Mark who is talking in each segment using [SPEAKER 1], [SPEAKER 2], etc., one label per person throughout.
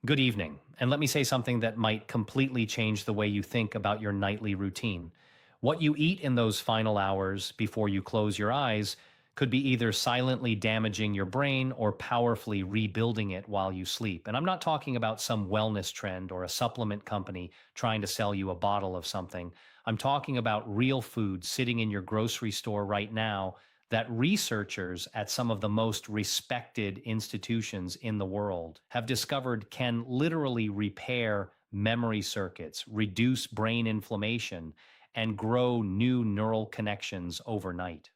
[SPEAKER 1] Good evening, and let me say something that might completely change the way you think about your nightly routine. What you eat in those final hours before you close your eyes could be either silently damaging your brain or powerfully rebuilding it while you sleep. And I'm not talking about some wellness trend or a supplement company trying to sell you a bottle of something. I'm talking about real food sitting in your grocery store right now that researchers at some of the most respected institutions in the world have discovered can literally repair memory circuits, reduce brain inflammation, and grow new neural connections overnight.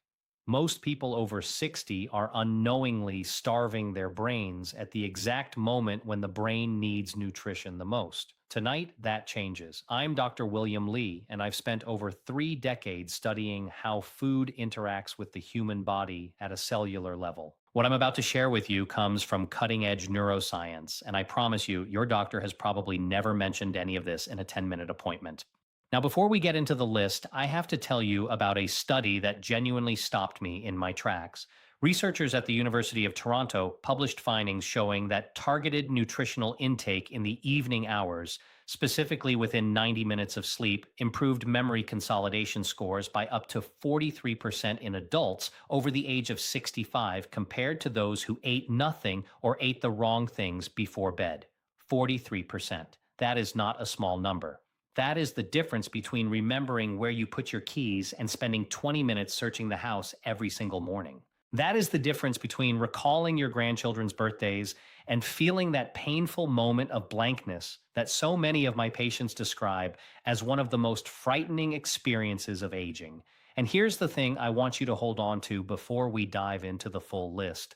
[SPEAKER 1] Most people over 60 are unknowingly starving their brains at the exact moment when the brain needs nutrition the most. Tonight, that changes. I'm Dr. William Lee, and I've spent over 3 decades studying how food interacts with the human body at a cellular level. What I'm about to share with you comes from cutting edge neuroscience, and I promise you, your doctor has probably never mentioned any of this in a 10-minute appointment. Now, before we get into the list, I have to tell you about a study that genuinely stopped me in my tracks. Researchers at the University of Toronto published findings showing that targeted nutritional intake in the evening hours, specifically within 90 minutes of sleep, improved memory consolidation scores by up to 43% in adults over the age of 65 compared to those who ate nothing or ate the wrong things before bed. 43%. That is not a small number. That is the difference between remembering where you put your keys and spending 20 minutes searching the house every single morning. That is the difference between recalling your grandchildren's birthdays and feeling that painful moment of blankness that so many of my patients describe as one of the most frightening experiences of aging. And here's the thing I want you to hold on to before we dive into the full list.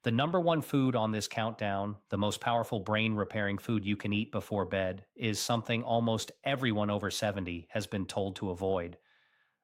[SPEAKER 1] The number one food on this countdown, the most powerful brain repairing food you can eat before bed, is something almost everyone over 70 has been told to avoid.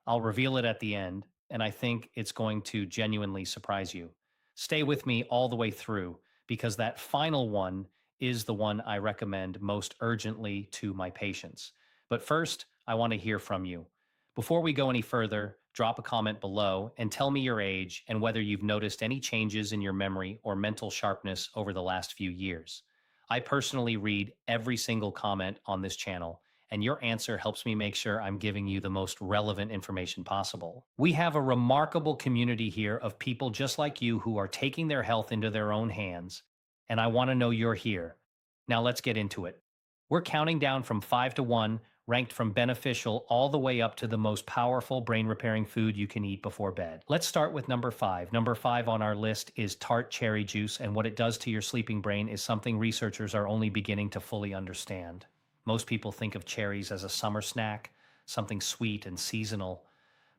[SPEAKER 1] I'll reveal it at the end, and I think it's going to genuinely surprise you. Stay with me all the way through because that final one is the one I recommend most urgently to my patients. But first, I want to hear from you. Before we go any further, drop a comment below and tell me your age and whether you've noticed any changes in your memory or mental sharpness over the last few years. I personally read every single comment on this channel, and your answer helps me make sure I'm giving you the most relevant information possible. We have a remarkable community here of people just like you who are taking their health into their own hands, and I want to know you're here. Now let's get into it. We're counting down from 5 to 1, ranked from beneficial all the way up to the most powerful brain repairing food you can eat before bed. Let's start with number 5. Number 5 on our list is tart cherry juice, and what it does to your sleeping brain is something researchers are only beginning to fully understand. Most people think of cherries as a summer snack, something sweet and seasonal,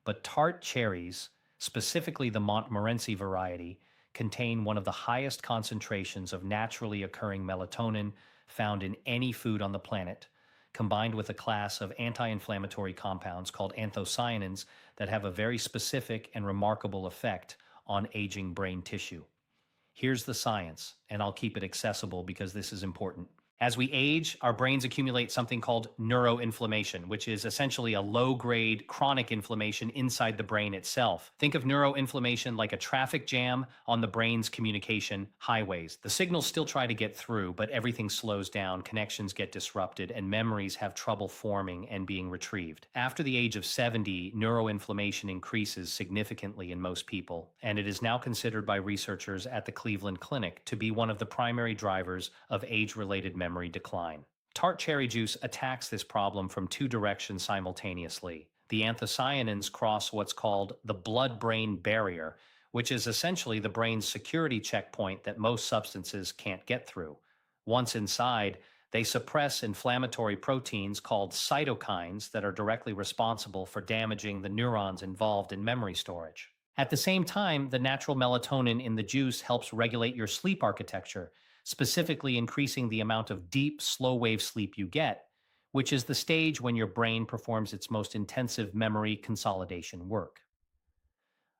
[SPEAKER 1] but tart cherries, specifically the Montmorency variety, contain one of the highest concentrations of naturally occurring melatonin found in any food on the planet, combined with a class of anti-inflammatory compounds called anthocyanins that have a very specific and remarkable effect on aging brain tissue. Here's the science, and I'll keep it accessible because this is important. As we age, our brains accumulate something called neuroinflammation, which is essentially a low grade chronic inflammation inside the brain itself. Think of neuroinflammation like a traffic jam on the brain's communication highways. The signals still try to get through, but everything slows down, connections get disrupted, and memories have trouble forming and being retrieved. After the age of 70, neuroinflammation increases significantly in most people, and it is now considered by researchers at the Cleveland Clinic to be one of the primary drivers of age related memory decline. Tart cherry juice attacks this problem from two directions simultaneously. The anthocyanins cross what's called the blood-brain barrier, which is essentially the brain's security checkpoint that most substances can't get through. Once inside, they suppress inflammatory proteins called cytokines that are directly responsible for damaging the neurons involved in memory storage. At the same time, the natural melatonin in the juice helps regulate your sleep architecture, specifically increasing the amount of deep, slow wave sleep you get, which is the stage when your brain performs its most intensive memory consolidation work.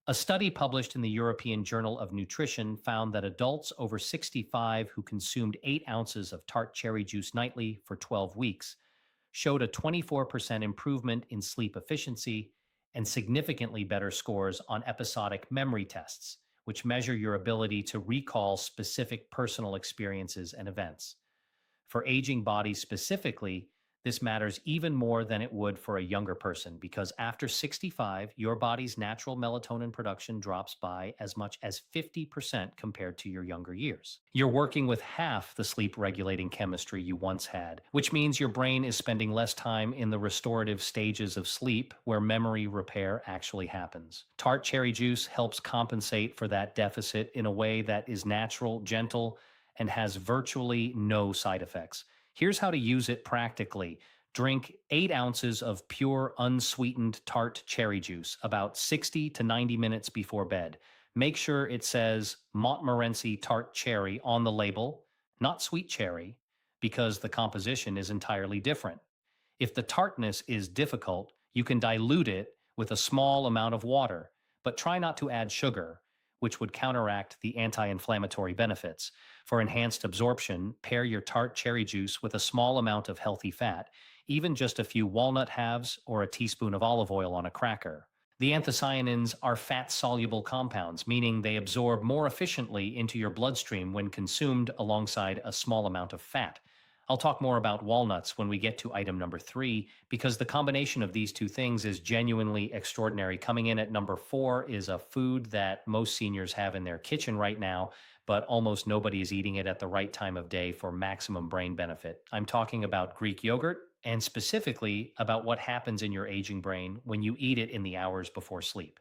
[SPEAKER 1] A study published in the European Journal of Nutrition found that adults over 65 who consumed 8 ounces of tart cherry juice nightly for 12 weeks showed a 24% improvement in sleep efficiency and significantly better scores on episodic memory tests, which measure your ability to recall specific personal experiences and events. For aging bodies specifically, this matters even more than it would for a younger person because after 65, your body's natural melatonin production drops by as much as 50% compared to your younger years. You're working with half the sleep regulating chemistry you once had, which means your brain is spending less time in the restorative stages of sleep where memory repair actually happens. Tart cherry juice helps compensate for that deficit in a way that is natural, gentle, and has virtually no side effects. Here's how to use it practically. Drink 8 ounces of pure, unsweetened tart cherry juice about 60 to 90 minutes before bed. Make sure it says Montmorency tart cherry on the label, not sweet cherry, because the composition is entirely different. If the tartness is difficult, you can dilute it with a small amount of water, but try not to add sugar, which would counteract the anti inflammatory benefits. For enhanced absorption, pair your tart cherry juice with a small amount of healthy fat, even just a few walnut halves or a teaspoon of olive oil on a cracker. The anthocyanins are fat soluble compounds, meaning they absorb more efficiently into your bloodstream when consumed alongside a small amount of fat. I'll talk more about walnuts when we get to item number 3, because the combination of these two things is genuinely extraordinary. Coming in at number 4 is a food that most seniors have in their kitchen right now, but almost nobody is eating it at the right time of day for maximum brain benefit. I'm talking about Greek yogurt, and specifically about what happens in your aging brain when you eat it in the hours before sleep.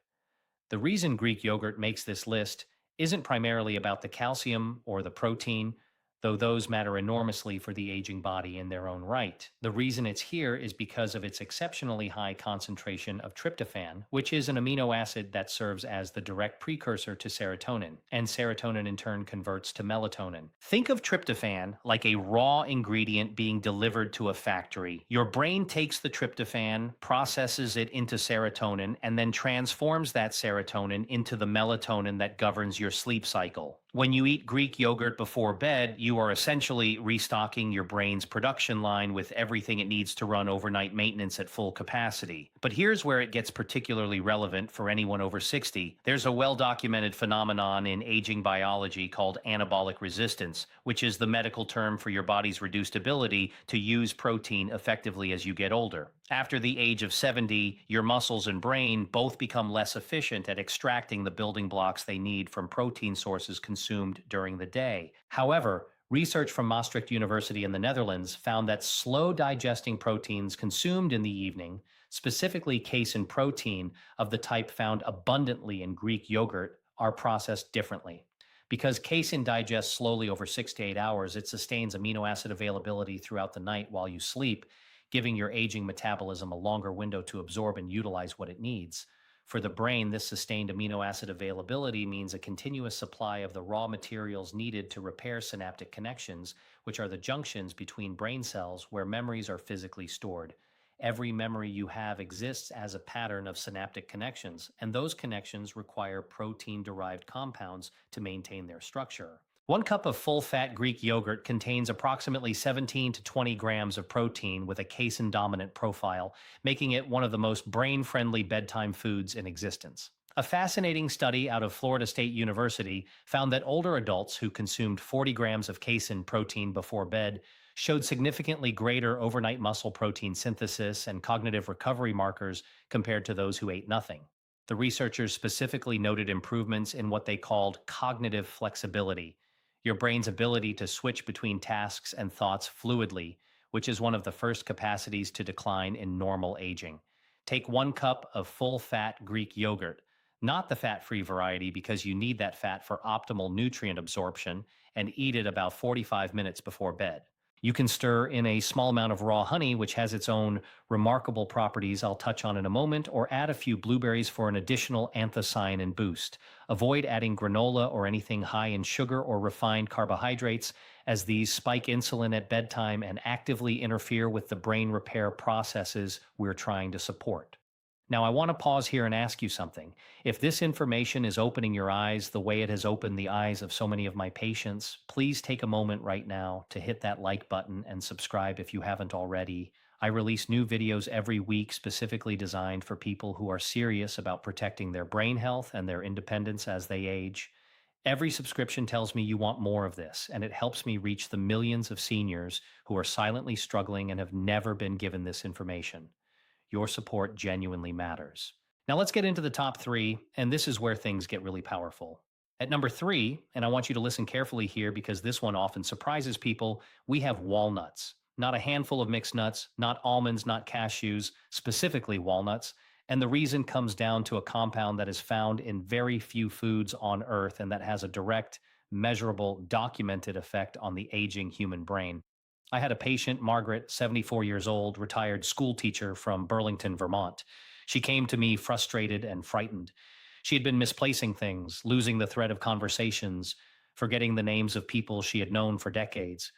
[SPEAKER 1] The reason Greek yogurt makes this list isn't primarily about the calcium or the protein, though those matter enormously for the aging body in their own right. The reason it's here is because of its exceptionally high concentration of tryptophan, which is an amino acid that serves as the direct precursor to serotonin, and serotonin in turn converts to melatonin. Think of tryptophan like a raw ingredient being delivered to a factory. Your brain takes the tryptophan, processes it into serotonin, and then transforms that serotonin into the melatonin that governs your sleep cycle. When you eat Greek yogurt before bed, you are essentially restocking your brain's production line with everything it needs to run overnight maintenance at full capacity. But here's where it gets particularly relevant for anyone over 60. There's a well-documented phenomenon in aging biology called anabolic resistance, which is the medical term for your body's reduced ability to use protein effectively as you get older. After the age of 70, your muscles and brain both become less efficient at extracting the building blocks they need from protein sources consumed during the day. However, research from Maastricht University in the Netherlands found that slow digesting proteins consumed in the evening, specifically casein protein of the type found abundantly in Greek yogurt, are processed differently. Because casein digests slowly over 6 to 8 hours, it sustains amino acid availability throughout the night while you sleep, giving your aging metabolism a longer window to absorb and utilize what it needs. For the brain, this sustained amino acid availability means a continuous supply of the raw materials needed to repair synaptic connections, which are the junctions between brain cells where memories are physically stored. Every memory you have exists as a pattern of synaptic connections, and those connections require protein derived compounds to maintain their structure. 1 cup of full-fat Greek yogurt contains approximately 17 to 20 grams of protein with a casein-dominant profile, making it one of the most brain-friendly bedtime foods in existence. A fascinating study out of Florida State University found that older adults who consumed 40 grams of casein protein before bed showed significantly greater overnight muscle protein synthesis and cognitive recovery markers compared to those who ate nothing. The researchers specifically noted improvements in what they called cognitive flexibility, your brain's ability to switch between tasks and thoughts fluidly, which is one of the first capacities to decline in normal aging. Take 1 cup of full-fat Greek yogurt, not the fat-free variety because you need that fat for optimal nutrient absorption, and eat it about 45 minutes before bed. You can stir in a small amount of raw honey, which has its own remarkable properties I'll touch on in a moment, or add a few blueberries for an additional anthocyanin boost. Avoid adding granola or anything high in sugar or refined carbohydrates, as these spike insulin at bedtime and actively interfere with the brain repair processes we're trying to support. Now, I want to pause here and ask you something. If this information is opening your eyes the way it has opened the eyes of so many of my patients, please take a moment right now to hit that like button and subscribe if you haven't already. I release new videos every week specifically designed for people who are serious about protecting their brain health and their independence as they age. Every subscription tells me you want more of this, and it helps me reach the millions of seniors who are silently struggling and have never been given this information. Your support genuinely matters. Now let's get into the top three, and this is where things get really powerful. At number three, and I want you to listen carefully here because this one often surprises people, we have walnuts. Not a handful of mixed nuts, not almonds, not cashews, specifically walnuts. And the reason comes down to a compound that is found in very few foods on Earth and that has a direct, measurable, documented effect on the aging human brain. I had a patient, Margaret, 74 years old, retired school teacher from Burlington, Vermont. She came to me frustrated and frightened. She had been misplacing things, losing the thread of conversations, forgetting the names of people she had known for decades.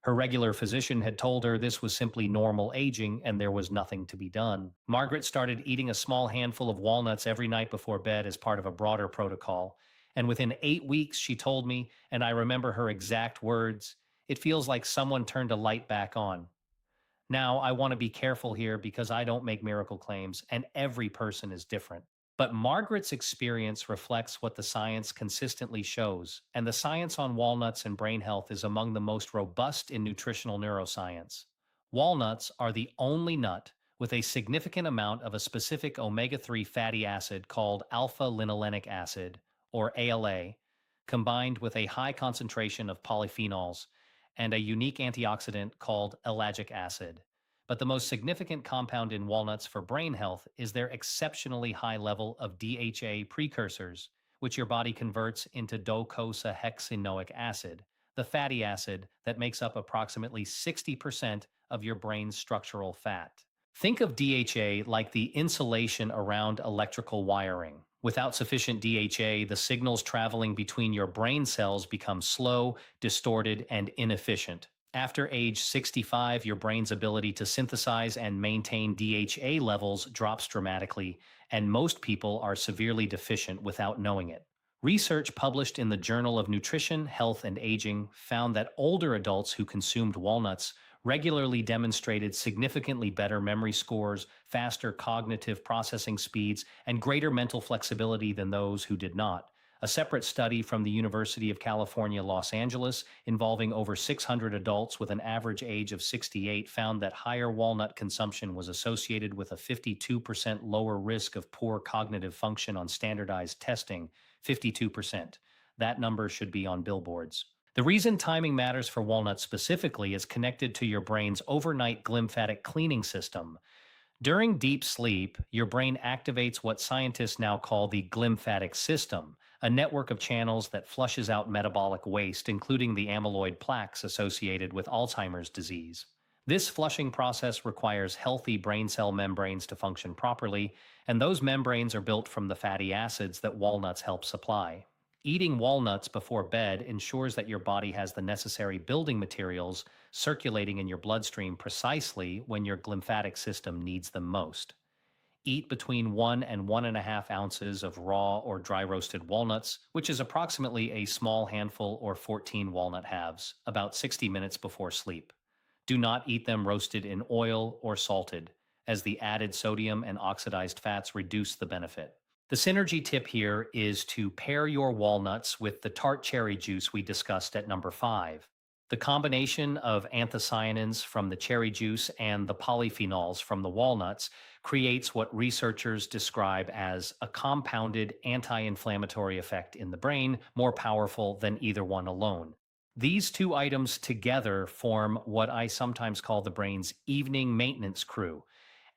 [SPEAKER 1] Her regular physician had told her this was simply normal aging and there was nothing to be done. Margaret started eating a small handful of walnuts every night before bed as part of a broader protocol. And within 8 weeks, she told me, and I remember her exact words, it feels like someone turned a light back on. Now, I want to be careful here because I don't make miracle claims, and every person is different. But Margaret's experience reflects what the science consistently shows, and the science on walnuts and brain health is among the most robust in nutritional neuroscience. Walnuts are the only nut with a significant amount of a specific omega 3 fatty acid called alpha linolenic acid, or ALA, combined with a high concentration of polyphenols and a unique antioxidant called ellagic acid. But the most significant compound in walnuts for brain health is their exceptionally high level of DHA precursors, which your body converts into docosahexaenoic acid, the fatty acid that makes up approximately 60% of your brain's structural fat. Think of DHA like the insulation around electrical wiring. Without sufficient DHA, the signals traveling between your brain cells become slow, distorted, and inefficient. After age 65, your brain's ability to synthesize and maintain DHA levels drops dramatically, and most people are severely deficient without knowing it. Research published in the Journal of Nutrition, Health, and Aging found that older adults who consumed walnuts regularly demonstrated significantly better memory scores, faster cognitive processing speeds, and greater mental flexibility than those who did not. A separate study from the University of California, Los Angeles, involving over 600 adults with an average age of 68, found that higher walnut consumption was associated with a 52% lower risk of poor cognitive function on standardized testing. 52%. That number should be on billboards. The reason timing matters for walnuts specifically is connected to your brain's overnight glymphatic cleaning system. During deep sleep, your brain activates what scientists now call the glymphatic system, a network of channels that flushes out metabolic waste, including the amyloid plaques associated with Alzheimer's disease. This flushing process requires healthy brain cell membranes to function properly, and those membranes are built from the fatty acids that walnuts help supply. Eating walnuts before bed ensures that your body has the necessary building materials circulating in your bloodstream precisely when your glymphatic system needs them most. Eat between 1 and 1.5 ounces of raw or dry roasted walnuts, which is approximately a small handful or 14 walnut halves, about 60 minutes before sleep. Do not eat them roasted in oil or salted, as the added sodium and oxidized fats reduce the benefit. The synergy tip here is to pair your walnuts with the tart cherry juice we discussed at number 5. The combination of anthocyanins from the cherry juice and the polyphenols from the walnuts creates what researchers describe as a compounded anti-inflammatory effect in the brain, more powerful than either one alone. These two items together form what I sometimes call the brain's evening maintenance crew,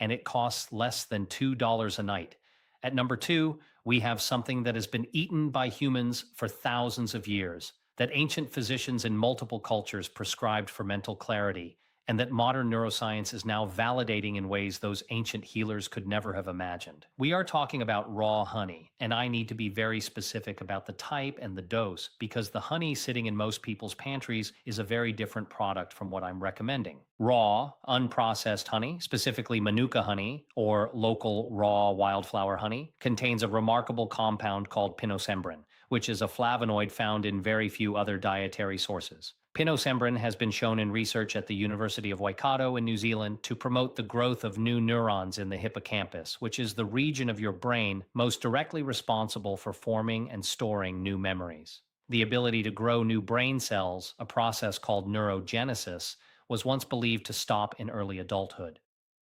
[SPEAKER 1] and it costs less than $2 a night. At number 2, we have something that has been eaten by humans for thousands of years, that ancient physicians in multiple cultures prescribed for mental clarity, and that modern neuroscience is now validating in ways those ancient healers could never have imagined. We are talking about raw honey, and I need to be very specific about the type and the dose because the honey sitting in most people's pantries is a very different product from what I'm recommending. Raw, unprocessed honey, specifically Manuka honey or local raw wildflower honey, contains a remarkable compound called pinosembrin, which is a flavonoid found in very few other dietary sources. Pinosembrin has been shown in research at the University of Waikato in New Zealand to promote the growth of new neurons in the hippocampus, which is the region of your brain most directly responsible for forming and storing new memories. The ability to grow new brain cells, a process called neurogenesis, was once believed to stop in early adulthood.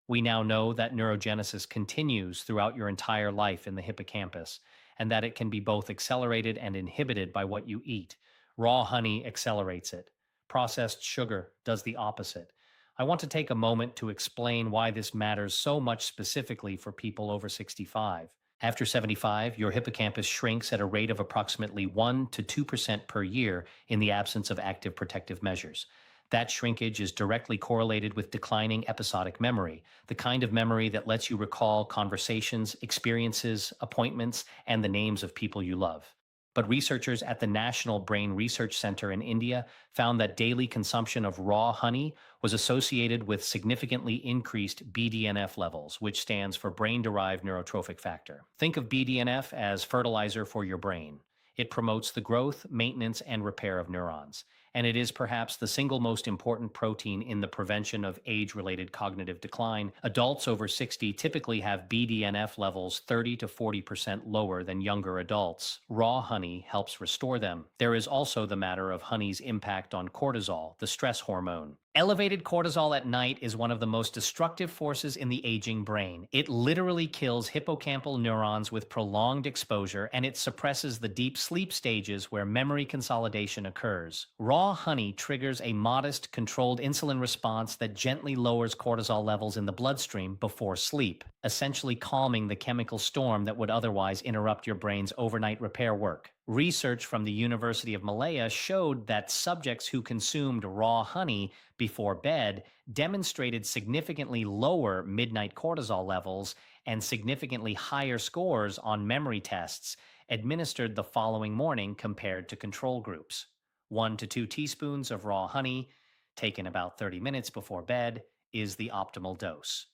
[SPEAKER 1] We now know that neurogenesis continues throughout your entire life in the hippocampus, and that it can be both accelerated and inhibited by what you eat. Raw honey accelerates it. Processed sugar does the opposite. I want to take a moment to explain why this matters so much specifically for people over 65. After 75, your hippocampus shrinks at a rate of approximately 1 to 2% per year in the absence of active protective measures. That shrinkage is directly correlated with declining episodic memory, the kind of memory that lets you recall conversations, experiences, appointments, and the names of people you love. But researchers at the National Brain Research Center in India found that daily consumption of raw honey was associated with significantly increased BDNF levels, which stands for brain derived neurotrophic factor. Think of BDNF as fertilizer for your brain. It promotes the growth, maintenance, and repair of neurons, and it is perhaps the single most important protein in the prevention of age related cognitive decline. Adults over 60 typically have BDNF levels 30 to 40% lower than younger adults. Raw honey helps restore them. There is also the matter of honey's impact on cortisol, the stress hormone. Elevated cortisol at night is one of the most destructive forces in the aging brain. It literally kills hippocampal neurons with prolonged exposure, and it suppresses the deep sleep stages where memory consolidation occurs. Raw honey triggers a modest, controlled insulin response that gently lowers cortisol levels in the bloodstream before sleep, essentially calming the chemical storm that would otherwise interrupt your brain's overnight repair work. Research from the University of Malaya showed that subjects who consumed raw honey before bed demonstrated significantly lower midnight cortisol levels and significantly higher scores on memory tests administered the following morning compared to control groups. 1 to 2 teaspoons of raw honey, taken about 30 minutes before bed, is the optimal dose.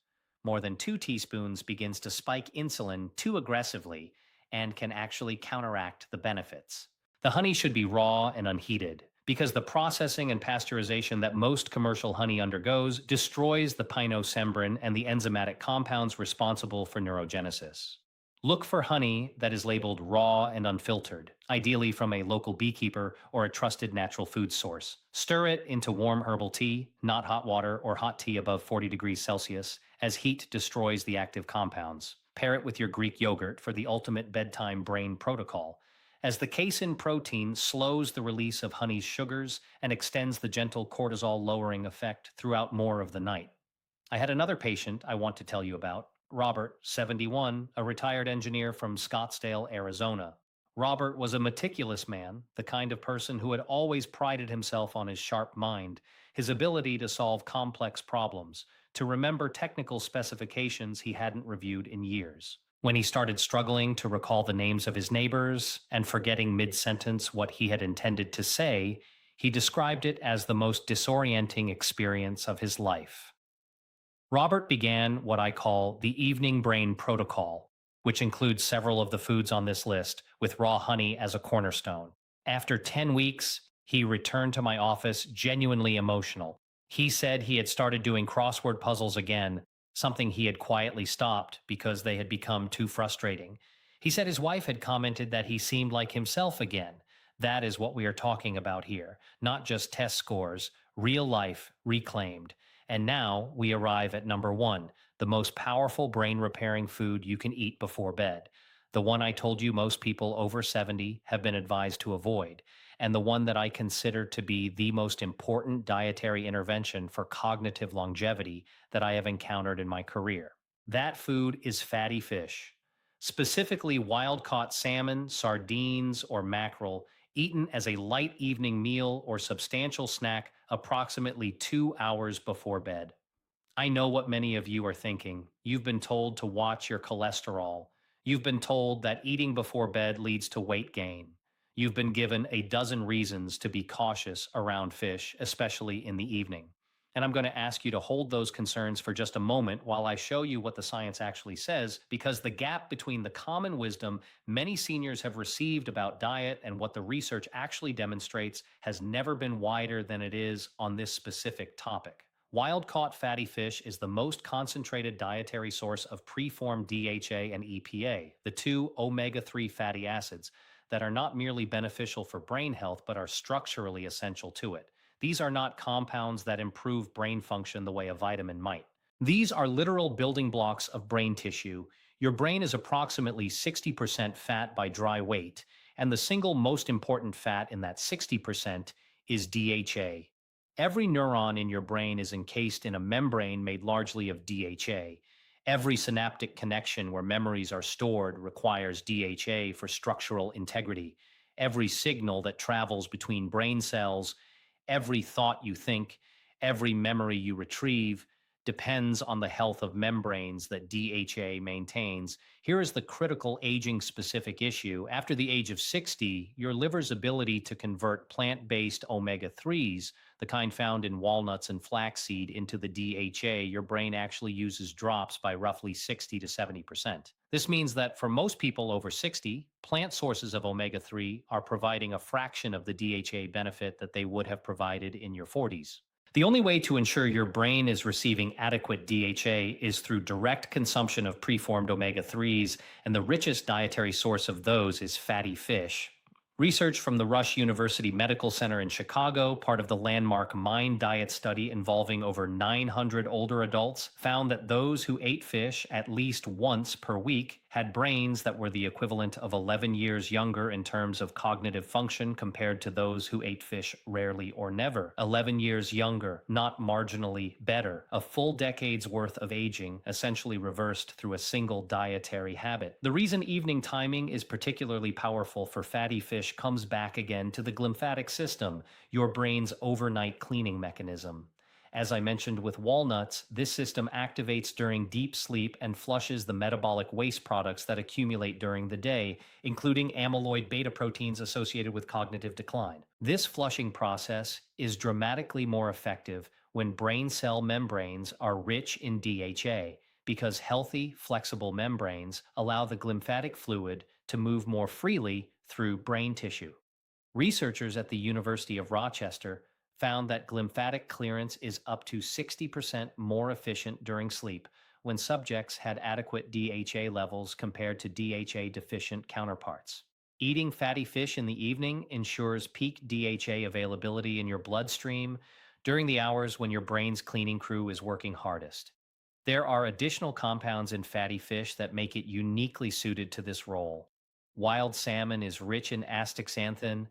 [SPEAKER 1] More than 2 teaspoons begins to spike insulin too aggressively and can actually counteract the benefits. The honey should be raw and unheated because the processing and pasteurization that most commercial honey undergoes destroys the pinosembrin and the enzymatic compounds responsible for neurogenesis. Look for honey that is labeled raw and unfiltered, ideally from a local beekeeper or a trusted natural food source. Stir it into warm herbal tea, not hot water or hot tea above 40 degrees Celsius, as heat destroys the active compounds. Pair it with your Greek yogurt for the ultimate bedtime brain protocol, as the casein protein slows the release of honey's sugars and extends the gentle cortisol lowering effect throughout more of the night. I had another patient I want to tell you about, Robert, 71, a retired engineer from Scottsdale, Arizona. Robert was a meticulous man, the kind of person who had always prided himself on his sharp mind, his ability to solve complex problems, to remember technical specifications he hadn't reviewed in years. When he started struggling to recall the names of his neighbors and forgetting mid-sentence what he had intended to say, he described it as the most disorienting experience of his life. Robert began what I call the evening brain protocol, which includes several of the foods on this list, with raw honey as a cornerstone. After 10 weeks, he returned to my office genuinely emotional. He said he had started doing crossword puzzles again, something he had quietly stopped because they had become too frustrating. He said his wife had commented that he seemed like himself again. That is what we are talking about here, not just test scores, real life reclaimed. And now we arrive at number 1, the most powerful brain repairing food you can eat before bed. The one I told you most people over 70 have been advised to avoid, and the one that I consider to be the most important dietary intervention for cognitive longevity that I have encountered in my career. That food is fatty fish, specifically wild caught salmon, sardines, or mackerel, eaten as a light evening meal or substantial snack approximately 2 hours before bed. I know what many of you are thinking. You've been told to watch your cholesterol. You've been told that eating before bed leads to weight gain. You've been given a dozen reasons to be cautious around fish, especially in the evening. And I'm going to ask you to hold those concerns for just a moment while I show you what the science actually says, because the gap between the common wisdom many seniors have received about diet and what the research actually demonstrates has never been wider than it is on this specific topic. Wild-caught fatty fish is the most concentrated dietary source of preformed DHA and EPA, the two omega-3 fatty acids, that are not merely beneficial for brain health, but are structurally essential to it. These are not compounds that improve brain function the way a vitamin might. These are literal building blocks of brain tissue. Your brain is approximately 60% fat by dry weight, and the single most important fat in that 60% is DHA. Every neuron in your brain is encased in a membrane made largely of DHA. Every synaptic connection where memories are stored requires DHA for structural integrity. Every signal that travels between brain cells, every thought you think, every memory you retrieve depends on the health of membranes that DHA maintains. Here is the critical aging specific issue. After the age of 60, your liver's ability to convert plant-based omega-3s, the kind found in walnuts and flaxseed, into the DHA your brain actually uses drops by roughly 60 to 70%. This means that for most people over 60, plant sources of omega-3 are providing a fraction of the DHA benefit that they would have provided in your 40s. The only way to ensure your brain is receiving adequate DHA is through direct consumption of preformed omega-3s, and the richest dietary source of those is fatty fish. Research from the Rush University Medical Center in Chicago, part of the landmark MIND diet study involving over 900 older adults, found that those who ate fish at least once per week had brains that were the equivalent of 11 years younger in terms of cognitive function compared to those who ate fish rarely or never. 11 years younger, not marginally better. A full decade's worth of aging essentially reversed through a single dietary habit. The reason evening timing is particularly powerful for fatty fish comes back again to the glymphatic system, your brain's overnight cleaning mechanism. As I mentioned with walnuts, this system activates during deep sleep and flushes the metabolic waste products that accumulate during the day, including amyloid beta proteins associated with cognitive decline. This flushing process is dramatically more effective when brain cell membranes are rich in DHA, because healthy, flexible membranes allow the glymphatic fluid to move more freely through brain tissue. Researchers at the University of Rochester found that glymphatic clearance is up to 60% more efficient during sleep when subjects had adequate DHA levels compared to DHA-deficient counterparts. Eating fatty fish in the evening ensures peak DHA availability in your bloodstream during the hours when your brain's cleaning crew is working hardest. There are additional compounds in fatty fish that make it uniquely suited to this role. Wild salmon is rich in astaxanthin,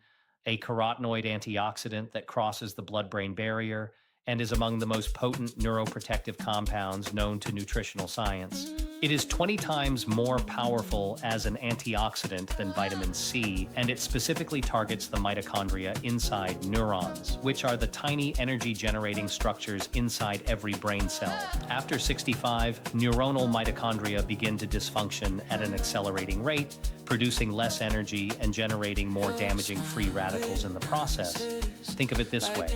[SPEAKER 1] a carotenoid antioxidant that crosses the blood-brain barrier and is among the most potent neuroprotective compounds known to nutritional science. It is 20 times more powerful as an antioxidant than vitamin C, and it specifically targets the mitochondria inside neurons, which are the tiny energy-generating structures inside every brain cell. After 65, neuronal mitochondria begin to dysfunction at an accelerating rate, producing less energy and generating more damaging free radicals in the process. Think of it this way.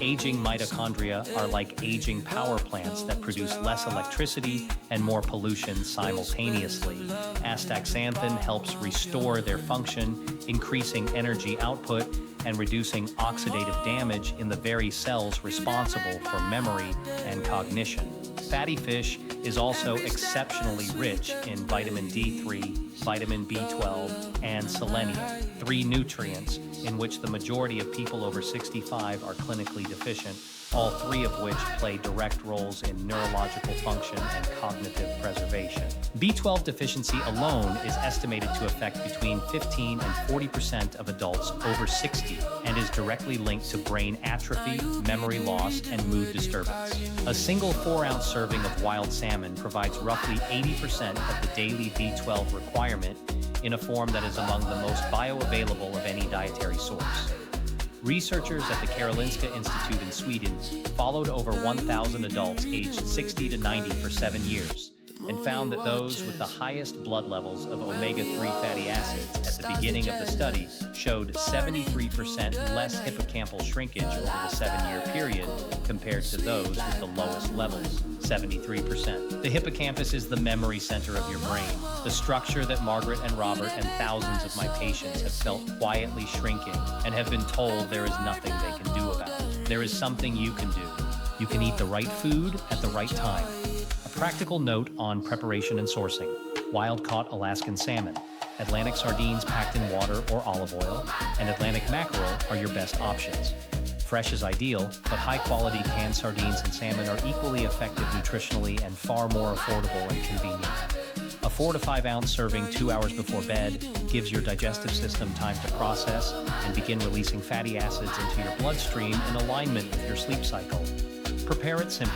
[SPEAKER 1] Aging mitochondria are like aging power plants that produce less electricity and more pollution simultaneously. Astaxanthin helps restore their function, increasing energy output and reducing oxidative damage in the very cells responsible for memory and cognition. Fatty fish is also exceptionally rich in vitamin D3, vitamin B12, and selenium, 3 nutrients in which the majority of people over 65 are clinically deficient, all 3 of which play direct roles in neurological function and cognitive preservation. B12 deficiency alone is estimated to affect between 15 and 40% of adults over 60 and is directly linked to brain atrophy, memory loss, and mood disturbance. A single 4-ounce serving of wild salmon provides roughly 80% of the daily B12 requirement in a form that is among the most bioavailable of any dietary source. Researchers at the Karolinska Institute in Sweden followed over 1,000 adults aged 60 to 90 for 7 years and found that those with the highest blood levels of omega-3 fatty acids at the beginning of the study showed 73% less hippocampal shrinkage over the 7-year period compared to those with the lowest levels, 73%. The hippocampus is the memory center of your brain, the structure that Margaret and Robert and thousands of my patients have felt quietly shrinking and have been told there is nothing they can do about it. There is something you can do. You can eat the right food at the right time. A practical note on preparation and sourcing. Wild-caught Alaskan salmon. Atlantic sardines packed in water or olive oil, and Atlantic mackerel are your best options. Fresh is ideal, but high-quality canned sardines and salmon are equally effective nutritionally and far more affordable and convenient. A 4 to 5 ounce serving 2 hours before bed gives your digestive system time to process and begin releasing fatty acids into your bloodstream in alignment with your sleep cycle. Prepare it simply: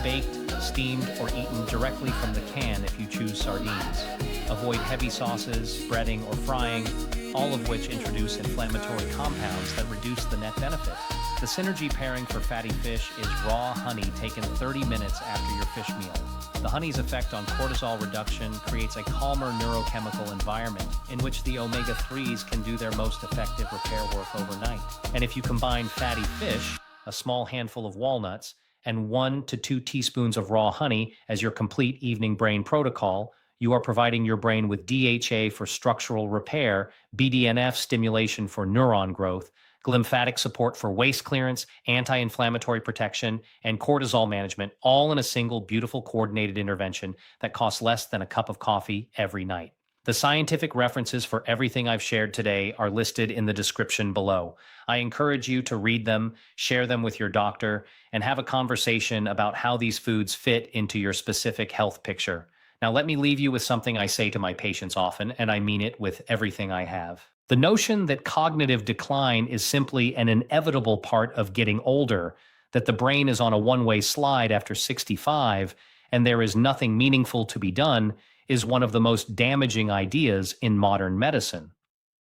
[SPEAKER 1] baked, steamed, or eaten directly from the can if you choose sardines. Avoid heavy sauces, breading, or frying, all of which introduce inflammatory compounds that reduce the net benefit. The synergy pairing for fatty fish is raw honey taken 30 minutes after your fish meal. The honey's effect on cortisol reduction creates a calmer neurochemical environment in which the omega-3s can do their most effective repair work overnight. And if you combine fatty fish, a small handful of walnuts, and 1 to 2 teaspoons of raw honey as your complete evening brain protocol, you are providing your brain with DHA for structural repair, BDNF stimulation for neuron growth, glymphatic support for waste clearance, anti-inflammatory protection, and cortisol management, all in a single beautiful coordinated intervention that costs less than a cup of coffee every night. The scientific references for everything I've shared today are listed in the description below. I encourage you to read them, share them with your doctor, and have a conversation about how these foods fit into your specific health picture. Now, let me leave you with something I say to my patients often, and I mean it with everything I have. The notion that cognitive decline is simply an inevitable part of getting older, that the brain is on a one-way slide after 65, and there is nothing meaningful to be done, is one of the most damaging ideas in modern medicine.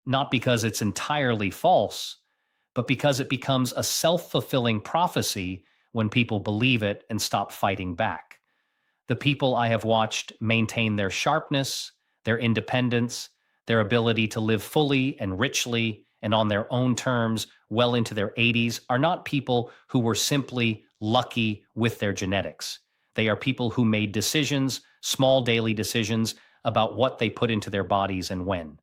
[SPEAKER 1] Not because it's entirely false, but because it becomes a self-fulfilling prophecy when people believe it and stop fighting back. The people I have watched maintain their sharpness, their independence, their ability to live fully and richly and on their own terms well into their 80s are not people who were simply lucky with their genetics. They are people who made decisions, small daily decisions, about what they put into their bodies and when.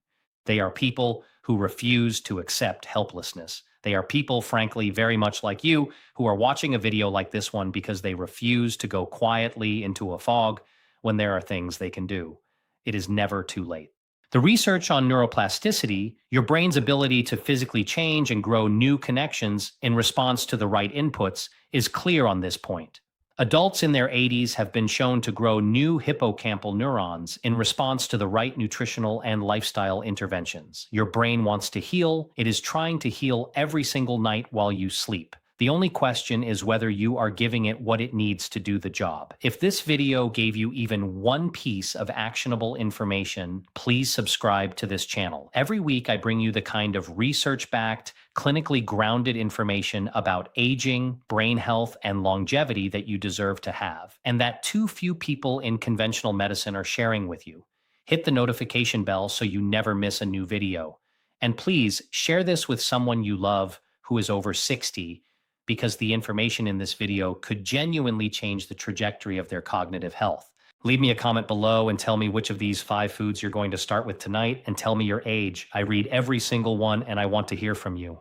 [SPEAKER 1] They are people who refuse to accept helplessness. They are people, frankly, very much like you, who are watching a video like this one because they refuse to go quietly into a fog when there are things they can do. It is never too late. The research on neuroplasticity, your brain's ability to physically change and grow new connections in response to the right inputs, is clear on this point. Adults in their 80s have been shown to grow new hippocampal neurons in response to the right nutritional and lifestyle interventions. Your brain wants to heal. It is trying to heal every single night while you sleep. The only question is whether you are giving it what it needs to do the job. If this video gave you even one piece of actionable information, please subscribe to this channel. Every week, I bring you the kind of research-backed, clinically grounded information about aging, brain health, and longevity that you deserve to have, and that too few people in conventional medicine are sharing with you. Hit the notification bell so you never miss a new video. And please share this with someone you love who is over 60, because the information in this video could genuinely change the trajectory of their cognitive health. Leave me a comment below and tell me which of these 5 foods you're going to start with tonight, and tell me your age. I read every single one and I want to hear from you.